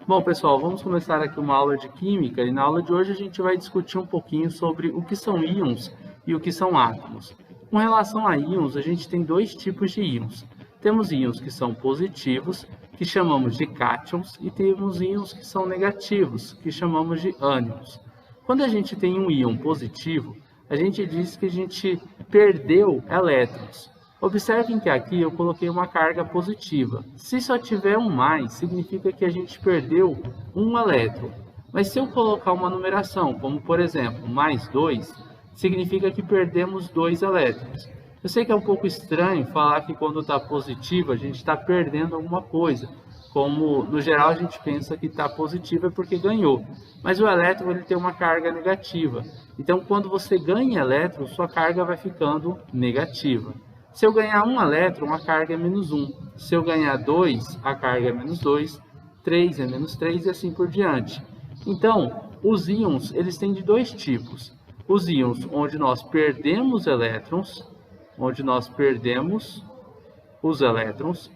Bom, pessoal, vamos começar aqui uma aula de Química e na aula de hoje a gente vai discutir um pouquinho sobre o que são íons e o que são átomos. Com relação a íons, a gente tem dois tipos de íons. Temos íons que são positivos, que chamamos de cátions, e temos íons que são negativos, que chamamos de ânions. Quando a gente tem um íon positivo, a gente diz que a gente perdeu elétrons. Observem que aqui eu coloquei uma carga positiva. Se só tiver um mais, significa que a gente perdeu um elétron. Mas se eu colocar uma numeração, como por exemplo, mais 2, significa que perdemos 2 elétrons. Eu sei que é um pouco estranho falar que quando está positivo a gente está perdendo alguma coisa. Como no geral a gente pensa que está positivo é porque ganhou. Mas o elétron ele tem uma carga negativa. Então quando você ganha elétron, sua carga vai ficando negativa. Se eu ganhar um elétron, a carga é menos 1. Se eu ganhar 2, a carga é menos 2. 3 é menos 3 e assim por diante. Então, os íons eles têm de dois tipos. Os íons onde nós perdemos elétrons,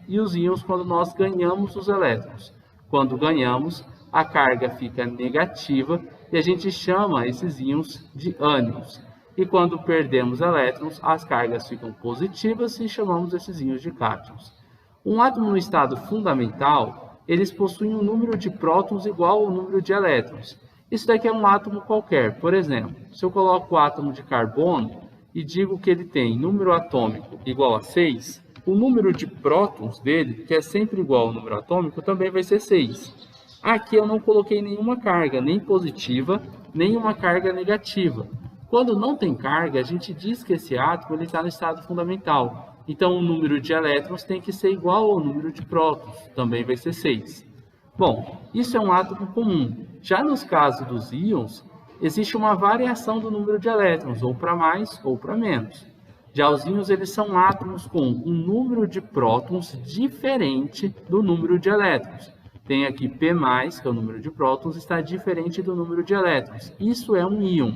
e os íons quando nós ganhamos os elétrons. Quando ganhamos, a carga fica negativa e a gente chama esses íons de ânions. E quando perdemos elétrons, as cargas ficam positivas e chamamos esses íons de cátions. Um átomo no estado fundamental, eles possuem um número de prótons igual ao número de elétrons. Isso daqui é um átomo qualquer. Por exemplo, se eu coloco o átomo de carbono e digo que ele tem número atômico igual a 6, o número de prótons dele, que é sempre igual ao número atômico, também vai ser 6. Aqui eu não coloquei nenhuma carga, nem positiva, nem uma carga negativa. Quando não tem carga, a gente diz que esse átomo está no estado fundamental. Então, o número de elétrons tem que ser igual ao número de prótons, também vai ser 6. Bom, isso é um átomo comum. Já nos casos dos íons, existe uma variação do número de elétrons, ou para mais ou para menos. Já os íons eles são átomos com um número de prótons diferente do número de elétrons. Tem aqui P+, que é o número de prótons, está diferente do número de elétrons. Isso é um íon.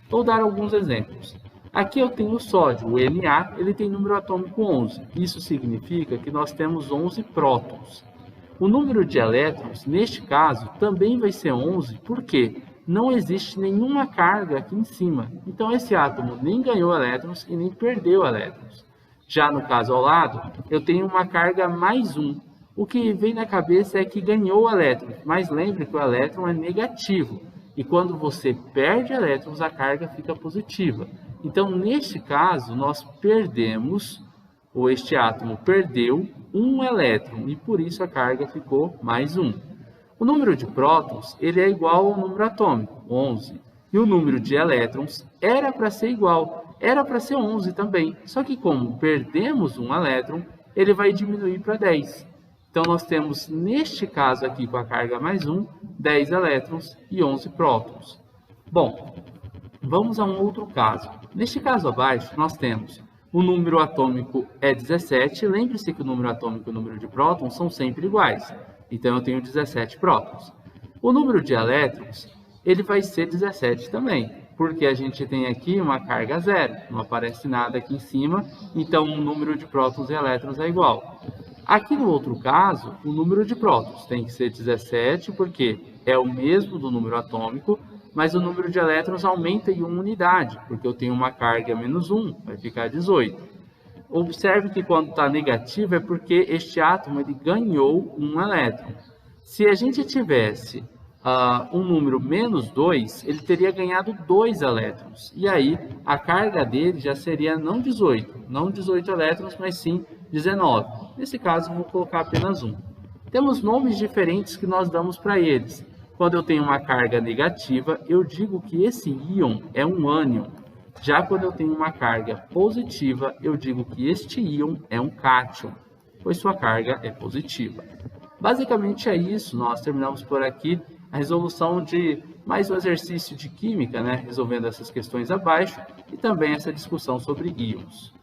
Vou dar alguns exemplos. Aqui eu tenho o sódio, o Na, ele tem número atômico 11. Isso significa que nós temos 11 prótons. O número de elétrons, neste caso, também vai ser 11, porque não existe nenhuma carga aqui em cima. Então esse átomo nem ganhou elétrons e nem perdeu elétrons. Já no caso ao lado, eu tenho uma carga mais 1. O que vem na cabeça é que ganhou elétrons, mas lembre que o elétron é negativo. E quando você perde elétrons, a carga fica positiva. Então, neste caso, nós perdemos, ou este átomo perdeu, um elétron, e por isso a carga ficou mais 1. O número de prótons ele é igual ao número atômico, 11. E o número de elétrons era para ser igual, era para ser 11 também. Só que como perdemos um elétron, ele vai diminuir para 10. Então, nós temos, neste caso aqui, com a carga mais 1, 10 elétrons e 11 prótons. Bom, vamos a um outro caso. Neste caso abaixo, nós temos o número atômico é 17. Lembre-se que o número atômico e o número de prótons são sempre iguais. Então, eu tenho 17 prótons. O número de elétrons, ele vai ser 17 também, porque a gente tem aqui uma carga zero. Não aparece nada aqui em cima, então o número de prótons e elétrons é igual. Aqui no outro caso, o número de prótons tem que ser 17, porque é o mesmo do número atômico, mas o número de elétrons aumenta em uma unidade, porque eu tenho uma carga menos 1, vai ficar 18. Observe que quando está negativo é porque este átomo ele ganhou um elétron. Se a gente tivesse um número menos 2, ele teria ganhado 2 elétrons. E aí a carga dele já seria não 18 elétrons, mas sim 19. Nesse caso, vou colocar apenas 1. Temos nomes diferentes que nós damos para eles. Quando eu tenho uma carga negativa, eu digo que esse íon é um ânion. Já quando eu tenho uma carga positiva, eu digo que este íon é um cátion, pois sua carga é positiva. Basicamente é isso, nós terminamos por aqui a resolução de mais um exercício de química, resolvendo essas questões abaixo, e também essa discussão sobre íons.